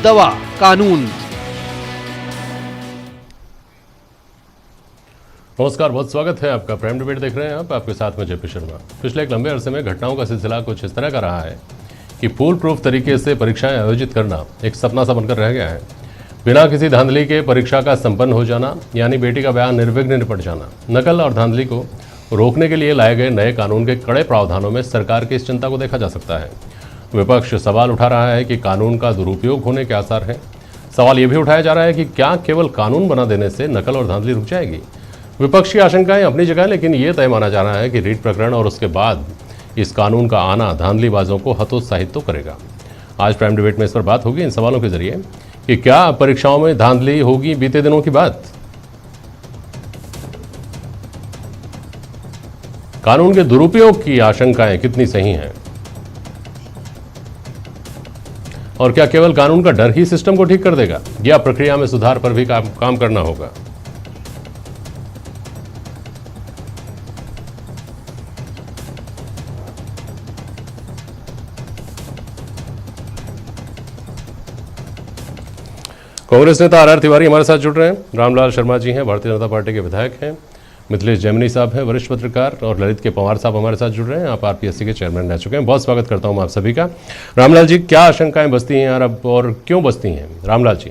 दवा कानून। नमस्कार, बहुत स्वागत है आपका। प्राइम डिबेट देख रहे हैं आप, आपके साथ में जेपी शर्मा। पिछले एक लंबे अरसे में घटनाओं का सिलसिला कुछ इस तरह का रहा है कि फूल प्रूफ तरीके से परीक्षाएं आयोजित करना एक सपना सा बनकर रह गया है। बिना किसी धांधली के परीक्षा का संपन्न हो जाना, यानी बेटी का बयान निर्विघ्न निपट जाना। नकल और धांधली को रोकने के लिए लाए गए नए कानून के कड़े प्रावधानों में सरकार की इस चिंता को देखा जा सकता है। विपक्ष सवाल उठा रहा है कि कानून का दुरुपयोग होने के आसार हैं। सवाल ये भी उठाया जा रहा है कि क्या केवल कानून बना देने से नकल और धांधली रुक जाएगी। विपक्ष की आशंकाएं अपनी जगह, लेकिन ये तय माना जा रहा है कि रीट प्रकरण और उसके बाद इस कानून का आना धांधलीबाजों को हतोत्साहित तो करेगा। आज प्राइम डिबेट में इस पर बात होगी इन सवालों के जरिए कि क्या परीक्षाओं में धांधली होगी बीते दिनों की बात, कानून के दुरुपयोग की आशंकाएं कितनी सही हैं, और क्या केवल कानून का डर ही सिस्टम को ठीक कर देगा या प्रक्रिया में सुधार पर भी काम करना होगा। कांग्रेस नेता आर तिवारी हमारे साथ जुड़ रहे हैं। रामलाल शर्मा जी हैं, भारतीय जनता पार्टी के विधायक हैं। मिथिलेश जैमिनी साहब हैं, वरिष्ठ पत्रकार। और ललित के पवार साहब हमारे साथ जुड़ रहे हैं, आप आरपीएससी के चेयरमैन रह चुके हैं। बहुत स्वागत करता हूं आप सभी का। रामलाल जी, क्या आशंकाएं बसती हैं यार अब, और क्यों बसती हैं रामलाल जी?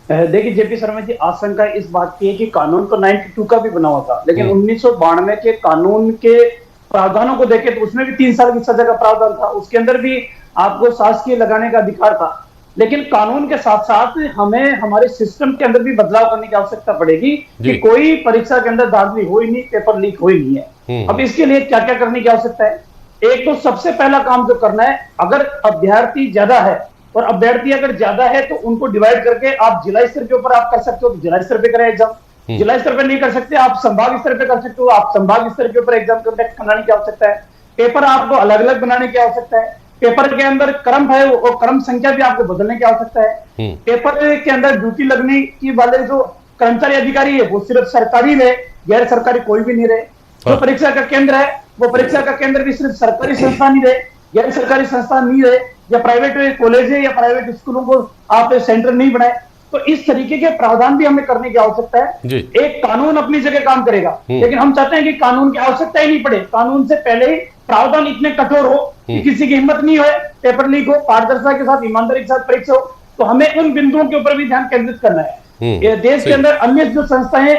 देखिए जेपी शर्मा जी, आशंका इस बात की है कि कानून तो 92 का भी बना हुआ था, लेकिन 1992 के कानून के प्रावधानों को देखें तो उसमें भी 3 साल की सजा का प्रावधान था। उसके अंदर भी आपको शासकीय लगाने का अधिकार था। लेकिन कानून के साथ साथ हमें हमारे सिस्टम के अंदर भी बदलाव करने की आवश्यकता पड़ेगी कि कोई परीक्षा के अंदर धांधली हो ही नहीं, पेपर लीक हो ही नहीं है। अब इसके लिए क्या क्या करने की आवश्यकता है? एक तो सबसे पहला काम जो करना है, अगर अभ्यर्थी ज्यादा है और अभ्यर्थी अगर ज्यादा है तो उनको डिवाइड करके आप जिला स्तर के ऊपर आप कर सकते हो तो जिला स्तर पे करें एग्जाम। जिला स्तर पे नहीं कर सकते, आप संभाग स्तर पे कर सकते हो, आप संभाग स्तर के ऊपर एग्जाम कंडक्ट कराने की आवश्यकता है। पेपर आपको अलग अलग बनाने की आवश्यकता है। पेपर के अंदर क्रम है वो क्रम संख्या भी आपको बदलने की आवश्यकता है। पेपर के अंदर ड्यूटी लगने की वाले जो कर्मचारी अधिकारी है वो सिर्फ सरकारी रहे, गैर सरकारी कोई भी नहीं रहे। जो परीक्षा का केंद्र है वो परीक्षा का केंद्र भी सिर्फ सरकारी संस्थान नहीं रहे, गैर सरकारी संस्थान नहीं रहे, या प्राइवेट कॉलेज है या प्राइवेट स्कूलों को आप सेंटर नहीं बनाए। तो इस तरीके के प्रावधान भी हमें करने की आवश्यकता है। एक कानून अपनी जगह काम करेगा, लेकिन हम चाहते हैं कि कानून की आवश्यकता ही नहीं पड़े। कानून से पहले ही प्रावधान इतने कठोर हो कि किसी की हिम्मत नहीं हो, पेपर लीक हो, पारदर्शिता के साथ, ईमानदारी के साथ परीक्षा हो। तो हमें उन बिंदुओं के ऊपर भी ध्यान केंद्रित करना है। ये देश के अंदर अन्य जो संस्थाएं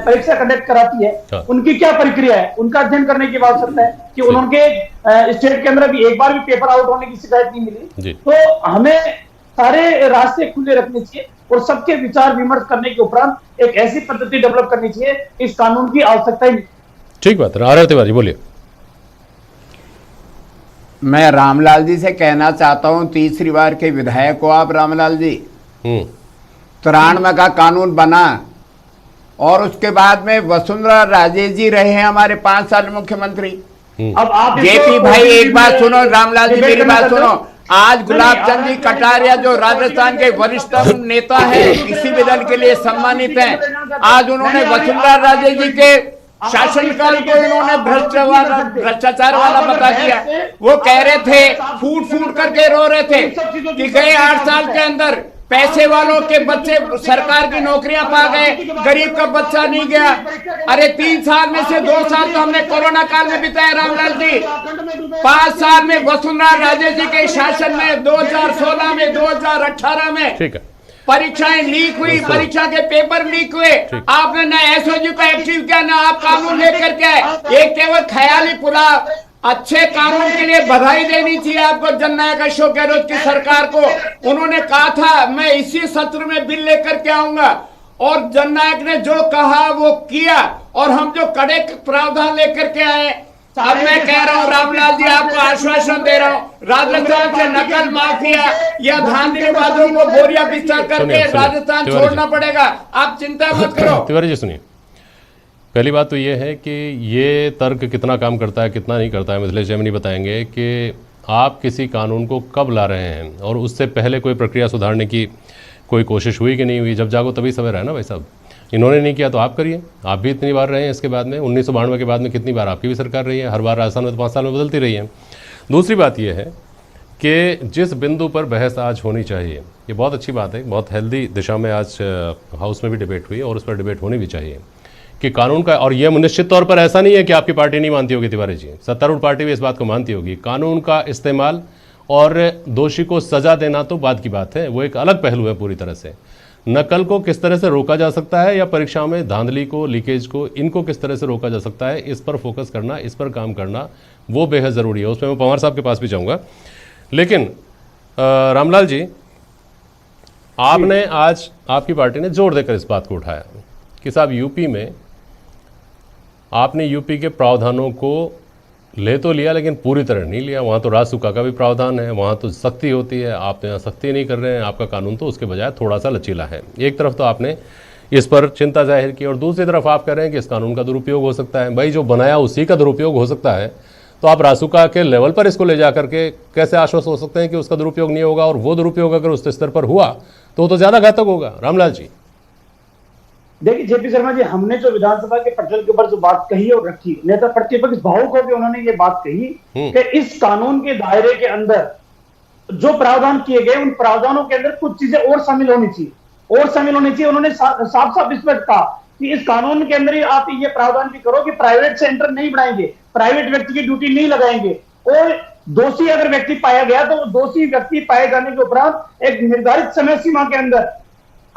परीक्षा कंडक्ट कराती है उनकी क्या प्रक्रिया है, उनका अध्ययन करने की आवश्यकता है कि उनके स्टेट के अंदर भी एक बार भी पेपर आउट होने की शिकायत नहीं मिली। तो हमें सारे रास्ते खुले रखने चाहिए और सबके विचार विमर्श करने के उपरांत एक ऐसी पद्धति डेवलप करनी चाहिए, इस कानून की आवश्यकता ही। ठीक बात है, आर तिवारी बोलिए। मैं रामलाल जी से कहना चाहता हूं, तीसरी बार के विधायक हो आप रामलाल जी। 93 का कानून बना और उसके बाद में वसुंधरा राजे जी रहे हैं हमारे 5 साल मुख्यमंत्री। अब आप जेपी भाई एक बात सुनो, रामलाल जी मेरी बात सुनो। आज गुलाब चंद जी कटारिया जो राजस्थान के वरिष्ठतम नेता है, किसी भी दल के लिए सम्मानित हैं, आज उन्होंने वसुंधरा राजे जी के शासनकाल को इन्होंने भ्रष्टाचार वाला बता दिया। वो कह रहे थे, फूट फूट करके रो रहे थे कि गए 8 साल के अंदर पैसे वालों के बच्चे सरकार की नौकरियां पा गए, गरीब का बच्चा नहीं गया। अरे 3 साल में से 2 साल तो हमने कोरोना काल में बिताया रामलाल जी। 5 साल में वसुंधरा राजे जी के शासन में 2016 में 2018 में परीक्षाएं लीक हुई, परीक्षा के पेपर लीक हुए। आपने न एसओजी को एक्टिव किया, न आप कानून लेकर के आए। एक केवल ख्याली पुलाव। अच्छे कानून के लिए बधाई देनी चाहिए आपको जननायक अशोक गहलोत की सरकार को। उन्होंने कहा था मैं इसी सत्र में बिल लेकर के आऊंगा, और जननायक ने जो कहा वो किया, और हम जो कड़े प्रावधान लेकर के आए। अब मैं कह रहा हूँ रामलाल जी, आपको आश्वासन दे रहा हूँ, राजस्थान से नकल माफिया या धांधलीबाजों को बोरिया बिछा करके राजस्थान छोड़ना पड़ेगा। आप चिंता मत करो। तिवारी जी सुनिए, पहली बात तो ये है कि ये तर्क कितना काम करता है कितना नहीं करता है, मिथिलेश जैमिनी बताएंगे कि आप किसी कानून को कब ला रहे हैं और उससे पहले कोई प्रक्रिया सुधारने की कोई कोशिश हुई कि नहीं हुई। जब जागो तभी सवेरा है ना भाई साहब। इन्होंने नहीं किया तो आप करिए। आप भी इतनी बार रहे हैं इसके बाद में, 1992 के बाद में कितनी बार आपकी भी सरकार रही है, हर बार राजस्थान में तो 5 साल में बदलती रही है। दूसरी बात यह है कि जिस बिंदु पर बहस आज होनी चाहिए, ये बहुत अच्छी बात है, बहुत हेल्दी दिशा में आज हाउस में भी डिबेट हुई और उस पर डिबेट होनी भी चाहिए कि कानून का, और यह निश्चित तौर पर ऐसा नहीं है कि आपकी पार्टी नहीं मानती होगी तिवारी जी, सत्तारूढ़ पार्टी भी इस बात को मानती होगी। कानून का इस्तेमाल और दोषी को सजा देना तो बात की बात है, वो एक अलग पहलू है पूरी तरह से। नकल को किस तरह से रोका जा सकता है या परीक्षाओं में धांधली को, लीकेज को, इनको किस तरह से रोका जा सकता है, इस पर फोकस करना, इस पर काम करना वो बेहद ज़रूरी है। उसमें मैं पंवार साहब के पास भी जाऊँगा, लेकिन रामलाल जी, आपने आज, आपकी पार्टी ने जोर देकर इस बात को उठाया कि साहब यूपी में आपने यूपी के प्रावधानों को ले तो लिया लेकिन पूरी तरह नहीं लिया। वहाँ तो रासुका का भी प्रावधान है, वहाँ तो सख्ती होती है, आप तो यहाँ सख्ती नहीं कर रहे हैं, आपका कानून तो उसके बजाय थोड़ा सा लचीला है। एक तरफ तो आपने इस पर चिंता जाहिर की और दूसरी तरफ आप कह रहे हैं कि इस कानून का दुरुपयोग हो सकता है। भाई जो बनाया उसी का दुरुपयोग हो सकता है, तो आप रासुका के लेवल पर इसको ले जा करके कैसे आश्वस्त हो सकते हैं कि उसका दुरुपयोग नहीं होगा, और वो दुरुपयोग अगर उस स्तर पर हुआ तो ज़्यादा घातक होगा। रामलाल जी देखिए जेपी शर्मा जी, हमने जो विधानसभा के पटल के ऊपर जो बात कही और रखी, नेता प्रतिपक्ष भावुक को भी उन्होंने ये बात कही कि इस कानून के दायरे के अंदर जो प्रावधान किए गए, उन प्रावधानों के अंदर कुछ चीजें और शामिल होनी चाहिए, उन्होंने साफ साफ इसमें कहा कि इस कानून के अंदर ही आप ये प्रावधान भी करो कि प्राइवेट सेंटर नहीं बनाएंगे, प्राइवेट व्यक्ति की ड्यूटी नहीं लगाएंगे, और दोषी अगर व्यक्ति पाया गया तो दोषी व्यक्ति पाए जाने के उपरांत एक निर्धारित समय सीमा के अंदर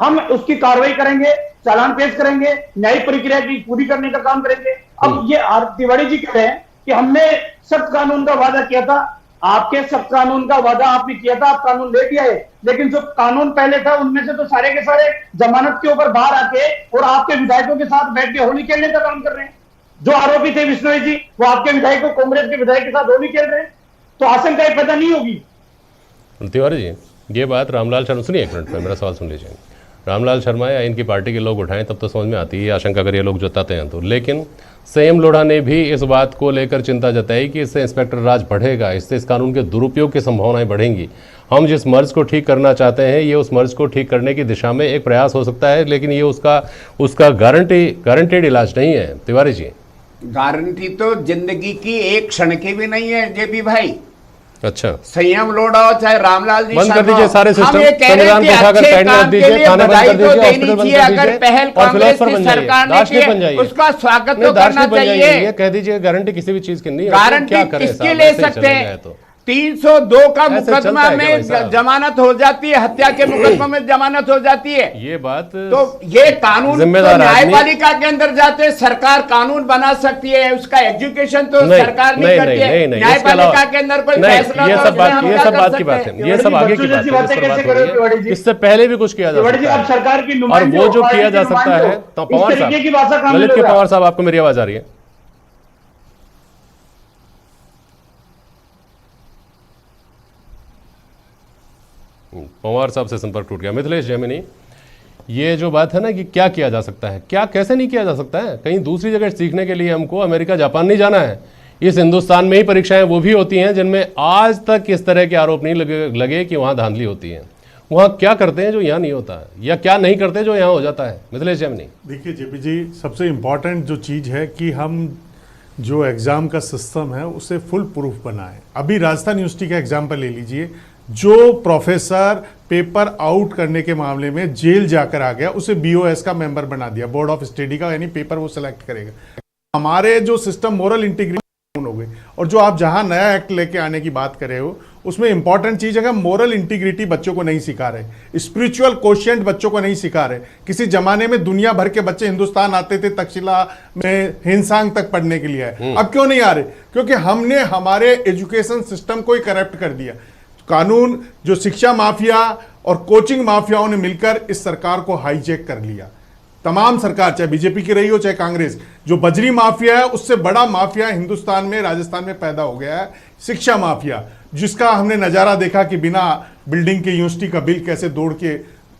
हम उसकी कार्रवाई करेंगे, चालान पेश करेंगे, न्यायिक प्रक्रिया की पूरी करने का काम करेंगे। अब ये तिवारी जी कह रहे हैं कि हमने सख्त कानून का वादा किया था, आपके सख्त कानून का वादा आपने किया था, आप कानून ले दिया है, लेकिन जो कानून पहले था उनमें से तो सारे के सारे जमानत के ऊपर बाहर आके और आपके विधायकों के साथ बैठ के होली खेलने का काम कर रहे हैं। जो आरोपी थे विश्नोई जी, वो आपके विधायकों, कांग्रेस के विधायक के साथ होली खेल रहे हैं, तो आशंकाएं पैदा नहीं होगी। तिवारी जी, ये बात रामलाल शर्मा, सुनिए एक मिनट में मेरा सवाल सुन लीजिए। रामलाल शर्मा या इनकी पार्टी के लोग उठाएं तब तो समझ में आती है आशंका, अगर ये लोग जताते हैं तो। लेकिन संयम लोढ़ा ने भी इस बात को लेकर चिंता जताई कि इससे इंस्पेक्टर राज बढ़ेगा, इससे इस कानून के दुरुपयोग की संभावनाएं बढ़ेंगी। हम जिस मर्ज को ठीक करना चाहते हैं, ये उस मर्ज को ठीक करने की दिशा में एक प्रयास हो सकता है, लेकिन ये उसका गारंटेड इलाज नहीं है। तिवारी जी, गारंटी तो जिंदगी की एक क्षण की भी नहीं है जेपी भाई। अच्छा, संयम लोढ़ा हो चाहे रामलाल जी, बंद कर दीजिए सारे सिस्टम, संविधान को उठाकर कैंड रख दीजिए, थाने बंद कर दीजिए, हॉस्पिटल बंद कर दीजिए, अगर पहल कांग्रेस की सरकार ने की, उसका स्वागत तो करना चाहिए। ये कह दीजिए गारंटी किसी भी चीज की नहीं है, गारंटी किसकी ले सकते हैं? 302 का मुकदमा में जमानत हो जाती है, हत्या के मुकदमा में जमानत हो जाती है। ये बात तो ये कानून तो न्यायपालिका के अंदर जाते, सरकार कानून बना सकती है, उसका एजुकेशन तो सरकार नहीं करती है, न्यायपालिका के अंदर कोई फैसला, ये सब बात की बात है, ये सब आगे की बात है। इससे पहले भी कुछ किया जा सकता है, सरकार की और वो जो किया जा सकता है, तो पवार साहब, ललित के पवार साहब, आपको मेरी आवाज आ रही है? पवार साहब से संपर्क टूट गया। मिथिलेश जैमिनी, ये जो बात है ना कि क्या किया जा सकता है, क्या कैसे नहीं किया जा सकता है, कहीं दूसरी जगह सीखने के लिए हमको अमेरिका जापान नहीं जाना है। इस हिंदुस्तान में ही परीक्षाएं वो भी होती हैं जिनमें आज तक इस तरह के आरोप नहीं लगे कि वहाँ धांधली होती है। वहाँ क्या करते हैं जो यहाँ नहीं होता है, या क्या नहीं करते जो यहाँ हो जाता है? मिथिलेश जैमिनी, देखिए जेपी जी, सबसे इम्पॉर्टेंट जो चीज़ है कि हम जो एग्ज़ाम का सिस्टम है उसे फुल प्रूफ बनाएं। अभी राजस्थान यूनिवर्सिटी का एग्जाम्पल ले लीजिए, जो प्रोफेसर पेपर आउट करने के मामले में जेल जाकर आ गया, उसे बीओएस का मेंबर बना दिया, बोर्ड ऑफ स्टडी का, यानी पेपर वो सिलेक्ट करेगा। हमारे जो सिस्टम मोरल इंटीग्रिटी हो गई, और जो आप जहां नया एक्ट लेके आने की बात कर रहे हो उसमें इंपॉर्टेंट चीज है कि मोरल इंटीग्रिटी बच्चों को नहीं सिखा रहे, स्पिरिचुअल कोशेंट बच्चों को नहीं सिखा रहे। किसी जमाने में दुनिया भर के बच्चे हिंदुस्तान आते थे तक्षशिला में हिंसांग तक पढ़ने के लिए, अब क्यों नहीं आ रहे? क्योंकि हमने हमारे एजुकेशन सिस्टम को ही करप्ट कर दिया। कानून जो शिक्षा माफिया और कोचिंग माफियाओं ने मिलकर इस सरकार को हाईजैक कर लिया। तमाम सरकार, चाहे बीजेपी की रही हो चाहे कांग्रेस, जो बजरी माफिया है उससे बड़ा माफिया हिंदुस्तान में, राजस्थान में पैदा हो गया है, शिक्षा माफिया, जिसका हमने नजारा देखा कि बिना बिल्डिंग के यूनिवर्सिटी का बिल कैसे दौड़ के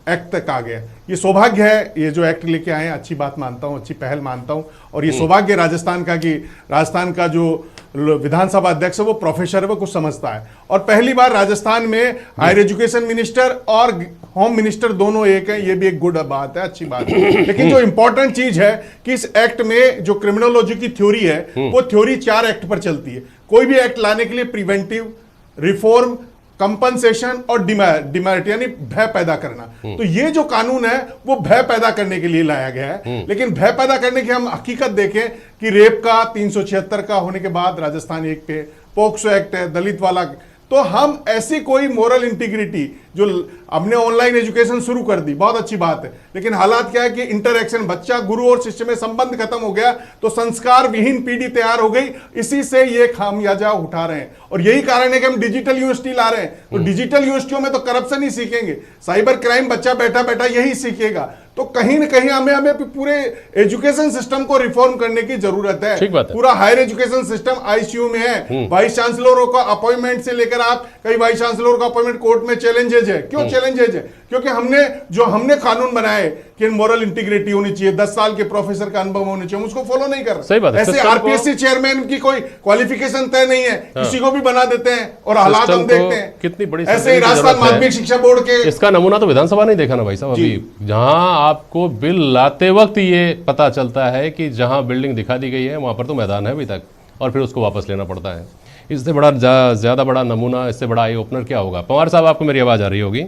एक्ट तक आ गया। ये सौभाग्य है, ये जो एक्ट लेके आए हैं, अच्छी बात मानता हूं, अच्छी पहल मानता हूं, और ये सौभाग्य राजस्थान का कि राजस्थान का जो विधानसभा अध्यक्ष है वो प्रोफेसर है, वो कुछ समझता है, और पहली बार राजस्थान में हायर एजुकेशन मिनिस्टर और होम मिनिस्टर दोनों एक है। ये भी एक गुड बात है, अच्छी बात है। लेकिन जो इंपॉर्टेंट चीज है कि इस एक्ट में जो क्रिमिनोलॉजी की थ्योरी है वो थ्योरी 4 एक्ट पर चलती है। कोई भी एक्ट लाने के लिए प्रिवेंटिव, रिफॉर्म, कंपनसेशन और डिमेरिट यानी भय पैदा करना। तो ये जो कानून है वो भय पैदा करने के लिए लाया गया है। लेकिन भय पैदा करने की हम हकीकत देखें कि रेप का 376 का होने के बाद राजस्थान 1 पे पोक्सो एक्ट है, दलित वाला, तो हम ऐसी कोई मोरल इंटीग्रिटी जो हमने ऑनलाइन एजुकेशन शुरू कर दी, बहुत अच्छी बात है, लेकिन हालात क्या है कि इंटरैक्शन, बच्चा गुरु और शिष्य में संबंध खत्म हो गया तो संस्कार विहीन पीढ़ी तैयार हो गई। इसी से ये खामियाजा उठा रहे हैं और यही कारण है कि हम डिजिटल यूनिवर्सिटी ला रहे हैं। तो डिजिटल यूनिवर्सिटियों में तो करप्शन ही सीखेंगे, साइबर क्राइम बच्चा बैठा बैठा यही सीखेगा। तो कहीं ना कहीं हमें पूरे एजुकेशन सिस्टम को रिफॉर्म करने की जरूरत है। पूरा हायर एजुकेशन सिस्टम आईसीयू में है। वाइस चांसलरों का अपॉइंटमेंट से लेकर आप कई वाइस चांसलरों का अपॉइंटमेंट कोर्ट में चैलेंजेज है। क्यों चैलेंजेज है? क्योंकि हमने कानून बनाए कि मॉरल इंटीग्रिटी होनी चाहिए, 10 साल के प्रोफेसर का अनुभव होने चाहिए, उसको फॉलो नहीं कर रहे। सही बात है। ऐसे आरपीएससी चेयरमैन की कोई क्वालिफिकेशन तय नहीं है, किसी को भी बना देते हैं और हालात हम देखते हैं। कितनी बड़ी ऐसे ही राजस्थान माध्यमिक शिक्षा बोर्ड के इसका नमूना तो विधानसभा नहीं देखा ना भाई साहब अभी, जहां आपको बिल लाते वक्त ये पता चलता है कि जहां बिल्डिंग दिखा दी गई है वहां पर तो मैदान है अभी तक, और फिर उसको वापस लेना पड़ता है। इससे बड़ा ज्यादा बड़ा नमूना, इससे बड़ा आई ओपनर क्या होगा? पवार साहब, आपको मेरी आवाज आ रही होगी?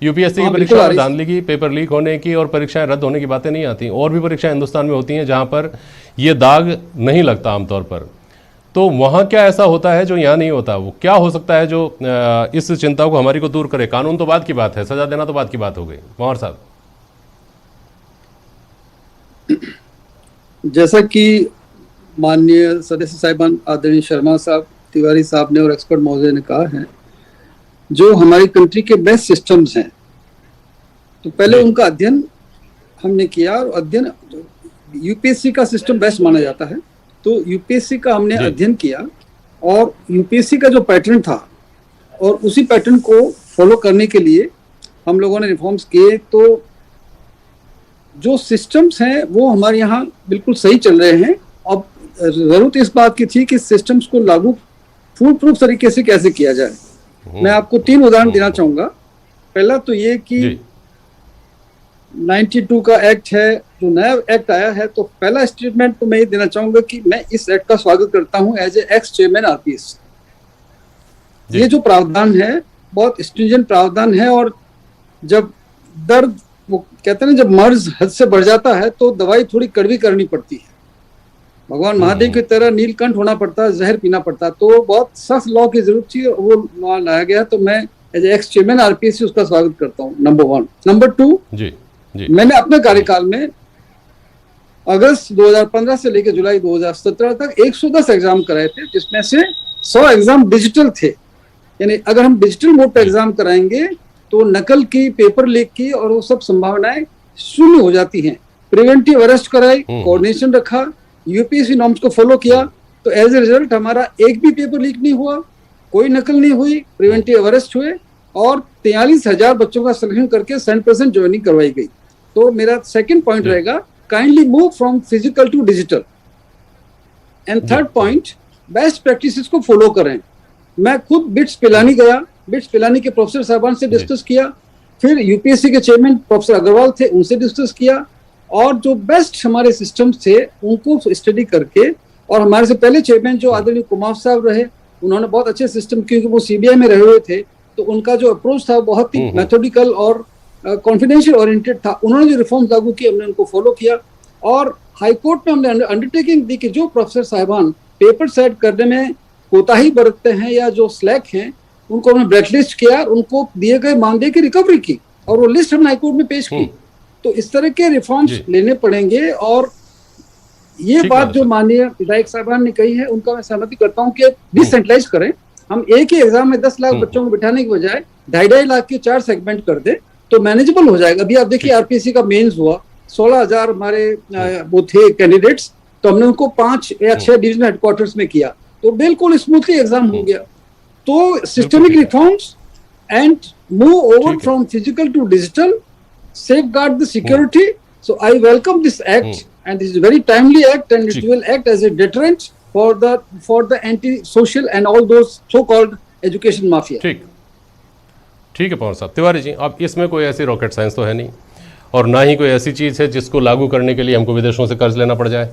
यूपीएससी की परीक्षा में धांधली की, पेपर लीक होने की और परीक्षाएं रद्द होने की बातें नहीं आती। और भी परीक्षाएं हिंदुस्तान में होती हैं जहां पर यह दाग नहीं लगता आमतौर पर, तो वहां क्या ऐसा होता है जो यहाँ नहीं होता? वो क्या हो सकता है जो इस चिंता को हमारी को दूर करे? कानून तो बात की बात है, सजा देना तो बात की बात हो गई। पवार साहब, जैसा कि माननीय सदस्य साहिबान आदरणीय शर्मा साहब, तिवारी साहब ने और एक्सपर्ट महोदय ने कहा है, जो हमारी कंट्री के बेस्ट सिस्टम्स हैं, तो पहले उनका अध्ययन हमने किया। और अध्ययन, यूपीएससी का सिस्टम बेस्ट माना जाता है, तो यूपीएससी का हमने अध्ययन किया और यूपीएससी का जो पैटर्न था और उसी पैटर्न को फॉलो करने के लिए हम लोगों ने रिफॉर्म्स किए। तो जो सिस्टम्स हैं वो हमारे यहाँ बिल्कुल सही चल रहे हैं। अब जरूरत इस बात की थी कि सिस्टम्स को लागू फुल प्रूफ तरीके से कैसे किया जाए। मैं आपको 3 उदाहरण देना चाहूंगा। पहला तो ये कि 92 का एक्ट है, जो नया एक्ट आया है, तो पहला स्टेटमेंट तो मैं ये देना चाहूंगा कि मैं इस एक्ट का स्वागत करता हूं as a ex chairman RPS. ये जो प्रावधान है बहुत स्ट्रिंजेंट प्रावधान है, और जब दर्द, वो कहते हैं ना, जब मर्ज हद से बढ़ जाता है तो दवाई थोड़ी कड़वी करनी पड़ती है। भगवान महादेव की तरह नीलकंठ होना पड़ता है, जहर पीना पड़ता है। तो बहुत सख्त लॉ की जरूरत थी, वो लॉ लाया गया। तो मैं as a ex chairman RPS उसका स्वागत करता हूँ, नंबर 1। नंबर 2, मैंने अपने कार्यकाल में अगस्त 2015 से लेकर जुलाई 2017 तक 110 एग्जाम कराए थे, जिसमें से 100 एग्जाम डिजिटल थे। यानी अगर हम डिजिटल मोड पे एग्जाम कराएंगे तो नकल की, पेपर लीक की और वो सब संभावनाएं शून्य हो जाती हैं। प्रिवेंटिव अरेस्ट कराई, कोऑर्डिनेशन रखा, यूपीएससी नॉर्म्स को फॉलो किया, तो एज ए रिजल्ट हमारा एक भी पेपर लीक नहीं हुआ, कोई नकल नहीं हुई, प्रिवेंटिव अरेस्ट हुए और 43,000 बच्चों का सिलेक्शन करके 100% ज्वाइनिंग करवाई गई। तो मेरा सेकंड पॉइंट रहेगा, kindly move from physical to digital. And third point, best practices को फॉलो करें। मैं खुद बिट्स पिलानी गया, बिट्स पिलानी के प्रोफेसर साहबान से डिस्कस किया, फिर यूपीएससी के चेयरमैन प्रोफेसर अग्रवाल थे, उनसे डिस्कस किया, और जो बेस्ट हमारे सिस्टम्स थे उनको स्टडी करके, और हमारे से पहले चेयरमैन जो आदरणीय कुमार साहब रहे, उन्होंने बहुत अच्छे सिस्टम, क्योंकि वो सीबीआई में रहे हुए थे, तो उनका जो अप्रोच था बहुत ही मेथोडिकल और कॉन्फिडेंशियल ओरिएंटेड था। उन्होंने जो रिफॉर्म्स लागू किए हमने उनको फॉलो किया, और हाईकोर्ट में हमने अंडरटेकिंग दी कि जो प्रोफेसर साहिबान पेपर सेट करने में कोताही बरतते हैं या जो स्लैक हैं, उनको हमने ब्लैकलिस्ट किया, उनको दिए गए मानदेय की रिकवरी की, और वो लिस्ट हमने हाईकोर्ट में पेश की। तो इस तरह के रिफॉर्म्स लेने पड़ेंगे। और ये बात जो माननीय विधायक साहबान ने कही है उनका मैं सहमति करता हूँ कि डिसेंट्रलाइज करें। हम एक ही एग्जाम में 10 लाख बच्चों को बिठाने की बजाय 2.5 लाख के 4 सेगमेंट कर दे तो मैनेजेबल हो जाएगा। अभी आप देखिए आरपीएससी का मेंस हुआ, 16,000 हमारे वो थे कैंडिडेट्स, तो हमने उनको 5 या 6 डिविजनल हेडक्वार्टर्स में किया, तो बिल्कुल स्मूथली एग्जाम हो गया। तो systemic reforms and move over from physical to digital, safeguard the security. So I welcome this act and this is a very timely act, and it will act as a deterrent for the anti-social and all those so-called education mafia. ठीक है पवन साहब। तिवारी जी, अब इसमें कोई ऐसी rocket science तो है नहीं, और ना ही कोई ऐसी चीज़ है जिसको लागू करने के लिए हमको विदेशों से कर्ज लेना पड़ जाए।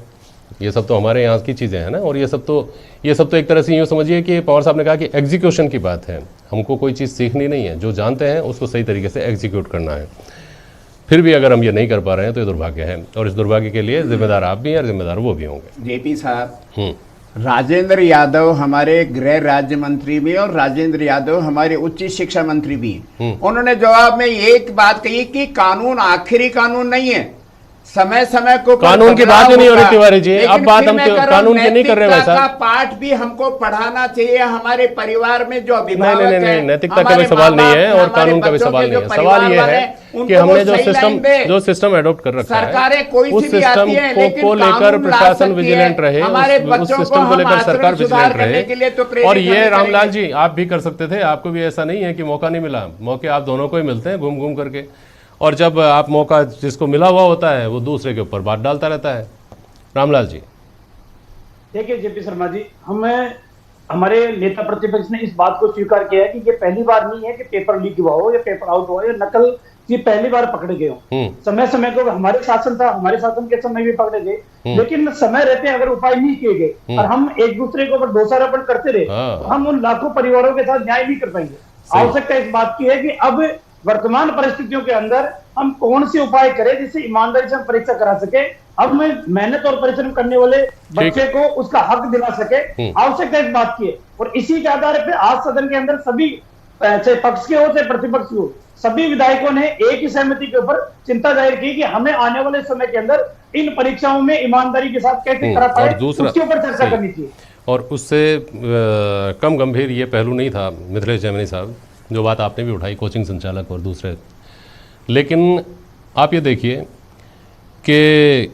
ये सब तो हमारे यहाँ की चीज़ें हैं ना। और ये सब तो एक तरह से यूँ समझिए कि पवार साहब ने कहा कि एग्जीक्यूशन की बात है, हमको कोई चीज़ सीखनी नहीं है, जो जानते हैं उसको सही तरीके से एग्जीक्यूट करना है। फिर भी अगर हम ये नहीं कर पा रहे हैं तो ये दुर्भाग्य है, और इस दुर्भाग्य के लिए जिम्मेदार आप भी हैं और जिम्मेदार वो भी होंगे। जेपी साहब, राजेंद्र यादव हमारे गृह राज्य मंत्री भी और राजेंद्र यादव हमारे उच्च शिक्षा मंत्री भी, उन्होंने जवाब में एक बात कही कि कानून आखिरी कानून नहीं है, समय समय को कानून की बात ही नहीं हो रही तिवारी जी। अब बात हम कानून की नहीं कर रहे हैं भाई साहब। पाठ भी हमको पढ़ाना चाहिए, हमारे परिवार में जो अभिभावक नहीं, हैं, नैतिकता का भी सवाल नहीं है और कानून का भी सवाल नहीं है। सवाल ये है कि हमने जो सिस्टम एडॉप्ट कर रखा है उस सिस्टम को लेकर प्रशासन विजिलेंट रहे, उस सिस्टम को लेकर सरकार विजिलेंट रहे। और ये रामलाल जी आप भी कर सकते थे, आपको भी ऐसा नहीं है कि मौका नहीं मिला, मौके आप दोनों को ही मिलते हैं घूम घूम करके। और जब आप मौका जिसको मिला हुआ होता है वो दूसरे के ऊपर बात डालता रहता है। रामलाल जी देखिए जेपी शर्मा जी, हमारे नेता प्रतिपक्ष ने इस बात को स्वीकार किया है कि ये पहली बार नहीं है कि पेपर लीक हुआ हो या पेपर आउट हुआ या नकल ये पहली बार पकड़े गए हो। समय समय को हमारे शासन था, हमारे शासन के समय भी पकड़े गए, लेकिन समय रहते अगर उपाय नहीं किए गए और हम एक दूसरे के ऊपर दोषारोपण करते रहे तो हम उन लाखों परिवारों के साथ न्याय नहीं कर पाएंगे। आवश्यकता इस बात की है कि अब वर्तमान परिस्थितियों के अंदर हम कौन से उपाय करें जिससे ईमानदारी से हम परीक्षा करा सके, अब मैं मेहनत और परिश्रम करने वाले बच्चे को उसका हक दिला सके। आवश्यकता इस बात की है और इसी के आधार पर आज सदन के अंदर सभी चाहे पक्ष के हो चाहे प्रतिपक्ष हो, सभी विधायकों ने एक ही सहमति के ऊपर चिंता जाहिर की कि हमें आने वाले समय के अंदर इन परीक्षाओं में ईमानदारी के साथ कैसे करा पाए उसके ऊपर चर्चा करनी चाहिए। और उससे कम गंभीर ये पहलू नहीं था मिथिलेश जैमिनी साहब, जो बात आपने भी उठाई कोचिंग संचालक और दूसरे। लेकिन आप ये देखिए कि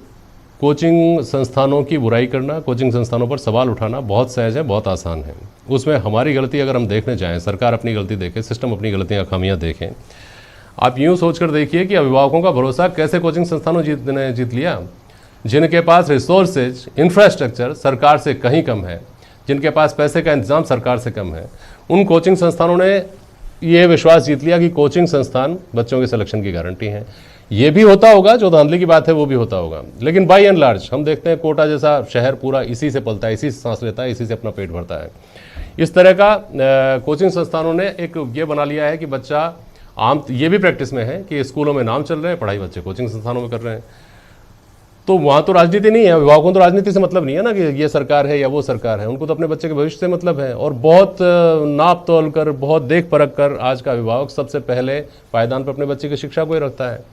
कोचिंग संस्थानों की बुराई करना, कोचिंग संस्थानों पर सवाल उठाना बहुत सहज है, बहुत आसान है। उसमें हमारी गलती अगर हम देखने जाएं, सरकार अपनी गलती देखे, सिस्टम अपनी गलतियां खामियां देखें। आप यूँ सोचकर देखिए कि अभिभावकों का भरोसा कैसे कोचिंग संस्थानों ने जीत लिया, जिनके पास रिसोर्सेज इंफ्रास्ट्रक्चर सरकार से कहीं कम है, जिनके पास पैसे का इंतजाम सरकार से कम है। उन कोचिंग संस्थानों ने ये विश्वास जीत लिया कि कोचिंग संस्थान बच्चों के सिलेक्शन की गारंटी है। ये भी होता होगा, जो धांधली की बात है वो भी होता होगा, लेकिन बाई एंड लार्ज हम देखते हैं कोटा जैसा शहर पूरा इसी से पलता है, इसी से सांस लेता है, इसी से अपना पेट भरता है। इस तरह का कोचिंग संस्थानों ने एक ये बना लिया है कि बच्चा ये भी प्रैक्टिस में है कि स्कूलों में नाम चल रहे हैं, पढ़ाई बच्चे कोचिंग संस्थानों में कर रहे हैं। तो वहाँ तो राजनीति नहीं है, अभिभावकों को तो राजनीति से मतलब नहीं है ना कि ये सरकार है या वो सरकार है, उनको तो अपने बच्चे के भविष्य से मतलब है। और बहुत नाप तोल कर, बहुत देख परख कर आज का अभिभावक सबसे पहले पायदान पर अपने बच्चे की शिक्षा को ही रखता है।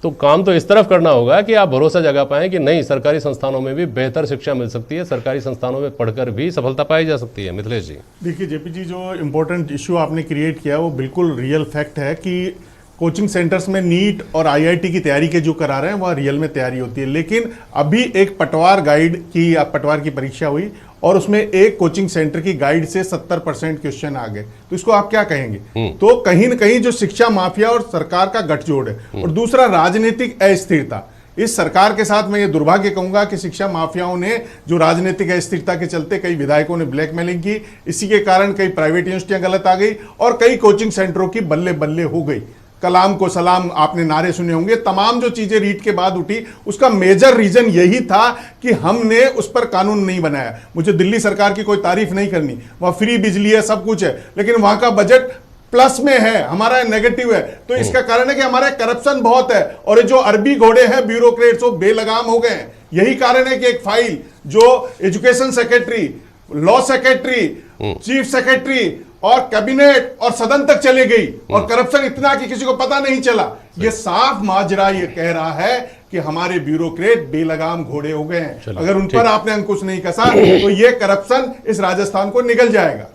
तो काम तो इस तरफ करना होगा कि आप भरोसा जगा पाएं कि नहीं, सरकारी संस्थानों में भी बेहतर शिक्षा मिल सकती है, सरकारी संस्थानों में पढ़कर भी सफलता पाई जा सकती है। मिथिलेश जी देखिए जेपी जी, जो इम्पोर्टेंट इशू आपने क्रिएट किया वो बिल्कुल रियल फैक्ट है कि कोचिंग सेंटर्स में नीट और आईआईटी की तैयारी के जो करा रहे हैं वह रियल में तैयारी होती है। लेकिन अभी एक पटवार की परीक्षा हुई और उसमें एक कोचिंग सेंटर की गाइड से 70% क्वेश्चन आ गए, तो इसको आप क्या कहेंगे? तो कहीं न कहीं जो शिक्षा माफिया और सरकार का गठजोड़ है। और दूसरा राजनीतिक अस्थिरता, इस सरकार के साथ मैं ये दुर्भाग्य कहूंगा कि शिक्षा माफियाओं ने जो राजनीतिक अस्थिरता के चलते कई विधायकों ने ब्लैकमेलिंग की, इसी के कारण कई प्राइवेट यूनिवर्सिटियां गलत आ गई और कई कोचिंग सेंटरों की बल्ले बल्ले हो गई। कलाम को सलाम आपने नारे सुने होंगे, तमाम जो चीजें रीट के बाद उठी, उसका मेजर रीजन यही था कि हमने उस पर कानून नहीं बनाया। मुझे दिल्ली सरकार की कोई तारीफ नहीं करनी, वहां फ्री बिजली है, सब कुछ है, लेकिन वहां का बजट प्लस में है, हमारा नेगेटिव है। तो इसका कारण है कि हमारा करप्शन बहुत है और ये जो अरबी घोड़े हैं ब्यूरोक्रेट्स वो बेलगाम हो गए हैं। यही कारण है कि एक फाइल जो education secretary, law secretary, chief secretary और कैबिनेट और सदन तक चले गई और करप्शन इतना कि किसी को पता नहीं चला। ये साफ माजरा ये कह रहा है कि हमारे ब्यूरोक्रेट बेलगाम घोड़े हो गए हैं। अगर उन पर आपने अंकुश नहीं कसा तो ये करप्शन इस राजस्थान को निगल जाएगा।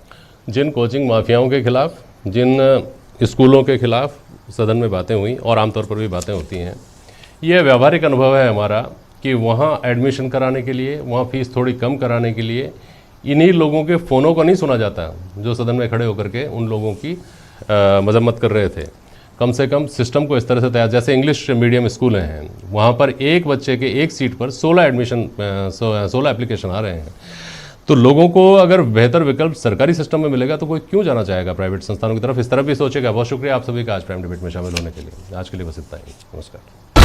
जिन कोचिंग माफियाओं के खिलाफ, जिन स्कूलों के खिलाफ सदन में बातें हुई और आमतौर पर भी बातें होती हैं, ये व्यावहारिक अनुभव है हमारा कि वहाँ एडमिशन कराने के लिए, वहाँ फीस थोड़ी कम कराने के लिए इन्हीं लोगों के फ़ोनों को नहीं सुना जाता जो सदन में खड़े होकर के उन लोगों की मजम्मत कर रहे थे। कम से कम सिस्टम को इस तरह से तैयार, जैसे इंग्लिश मीडियम स्कूल हैं, वहाँ पर एक बच्चे के एक सीट पर 16 एप्लीकेशन आ रहे हैं। तो लोगों को अगर बेहतर विकल्प सरकारी सिस्टम में मिलेगा तो कोई क्यों जाना चाहेगा प्राइवेट संस्थानों की तरफ? इस तरफ भी सोचेगा। बहुत शुक्रिया आप सभी का आज प्राइम डिबेट में शामिल होने के लिए। आज के लिए बस इतना ही। नमस्कार।